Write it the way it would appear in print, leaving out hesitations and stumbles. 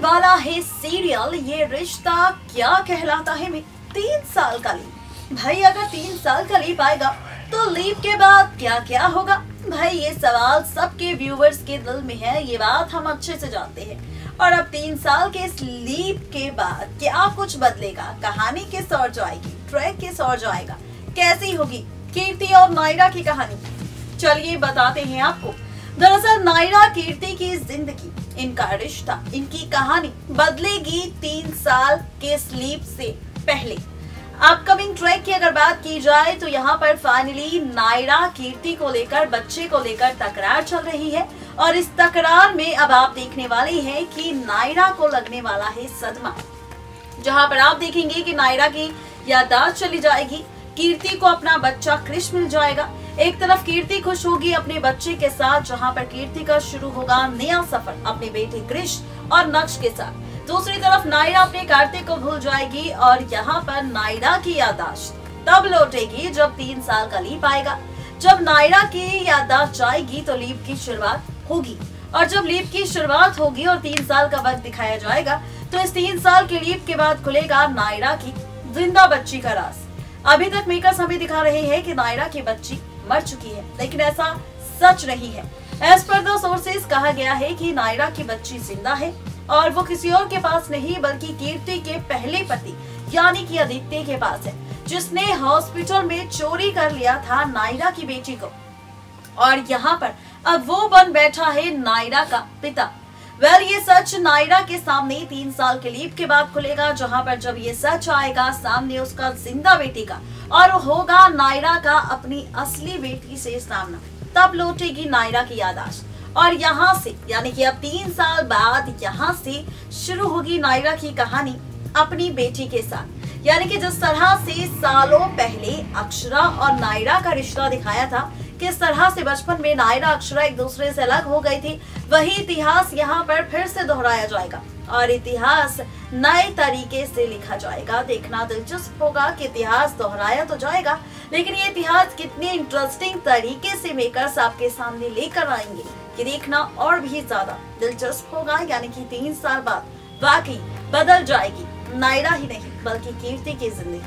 वाला है सीरियल ये रिश्ता क्या कहलाता है में 3 साल का लीप। भाई अगर 3 साल का लीप आएगा तो लीप के बाद क्या क्या होगा? भाई ये सवाल सबके व्यूवर्स के दिल में है, ये बात हम अच्छे से जानते हैं। और अब 3 साल के इस लीप के बाद क्या कुछ बदलेगा? कहानी किस ओर जाएगी? ट्रैक किस ओर जाएगा? कैसी होगी कीर्ति और नायरा की कहानी? चलिए बताते हैं आपको। दरअसल नायरा कीर्ति की जिंदगी, इनका रिश्ता, इनकी कहानी बदलेगी 3 साल के स्लीप से पहले। अपकमिंग ट्रैक की अगर बात की जाए तो यहाँ पर फाइनली नायरा कीर्ति को लेकर, बच्चे को लेकर तकरार चल रही है। और इस तकरार में अब आप देखने वाले हैं कि नायरा को लगने वाला है सदमा, जहाँ पर आप देखेंगे कि नायरा की याददाश्त चली जाएगी, कीर्ति को अपना बच्चा क्रिश मिल जाएगा। एक तरफ कीर्ति खुश होगी अपने बच्चे के साथ, जहां पर कीर्ति का शुरू होगा नया सफर अपने बेटे क्रिश और नक्श के साथ। दूसरी तरफ नायरा अपने कार्तिक को भूल जाएगी और यहाँ पर नायरा की याददाश्त तब लौटेगी जब 3 साल का लीप आएगा। जब नायरा की याददाश्त जाएगी तो लीप की शुरुआत होगी, और जब लीप की शुरुआत होगी और 3 साल का वक्त दिखाया जाएगा तो इस 3 साल के लीप के बाद खुलेगा नायरा की जिंदा बच्ची का राज। अभी तक मेकर्स हमें दिखा रहे हैं कि नायरा की बच्ची मर चुकी है, लेकिन ऐसा सच नहीं है। एज पर द सोर्सेज कहा गया है कि नायरा की बच्ची जिंदा है और वो किसी और के पास नहीं बल्कि कीर्ति के पहले पति यानी कि आदित्य के पास है, जिसने हॉस्पिटल में चोरी कर लिया था नायरा की बेटी को। और यहाँ पर अब वो बन बैठा है नायरा का पिता। ये सच नायरा के सामने 3 साल के लीप के बाद खुलेगा, जहां पर जब ये सच आएगा सामने उसका जिंदा बेटी का और होगा नायरा का अपनी असली बेटी से सामना, तब लौटेगी नायरा की याददाश्त। और यहाँ से यानी कि अब 3 साल बाद यहाँ से शुरू होगी नायरा की कहानी अपनी बेटी के साथ। यानी कि जिस तरह से सालों पहले अक्षरा और नायरा का रिश्ता दिखाया था, किस तरह से बचपन में नायरा अक्षरा एक दूसरे से अलग हो गई थी, वही इतिहास यहाँ पर फिर से दोहराया जाएगा और इतिहास नए तरीके से लिखा जाएगा। देखना दिलचस्प होगा कि इतिहास दोहराया तो जाएगा, लेकिन ये इतिहास कितने इंटरेस्टिंग तरीके से मेकर्स आपके सामने लेकर आएंगे कि देखना और भी ज्यादा दिलचस्प होगा। यानी कि 3 साल बाद वाकई बदल जाएगी नायरा ही नहीं बल्कि कीर्ति की जिंदगी।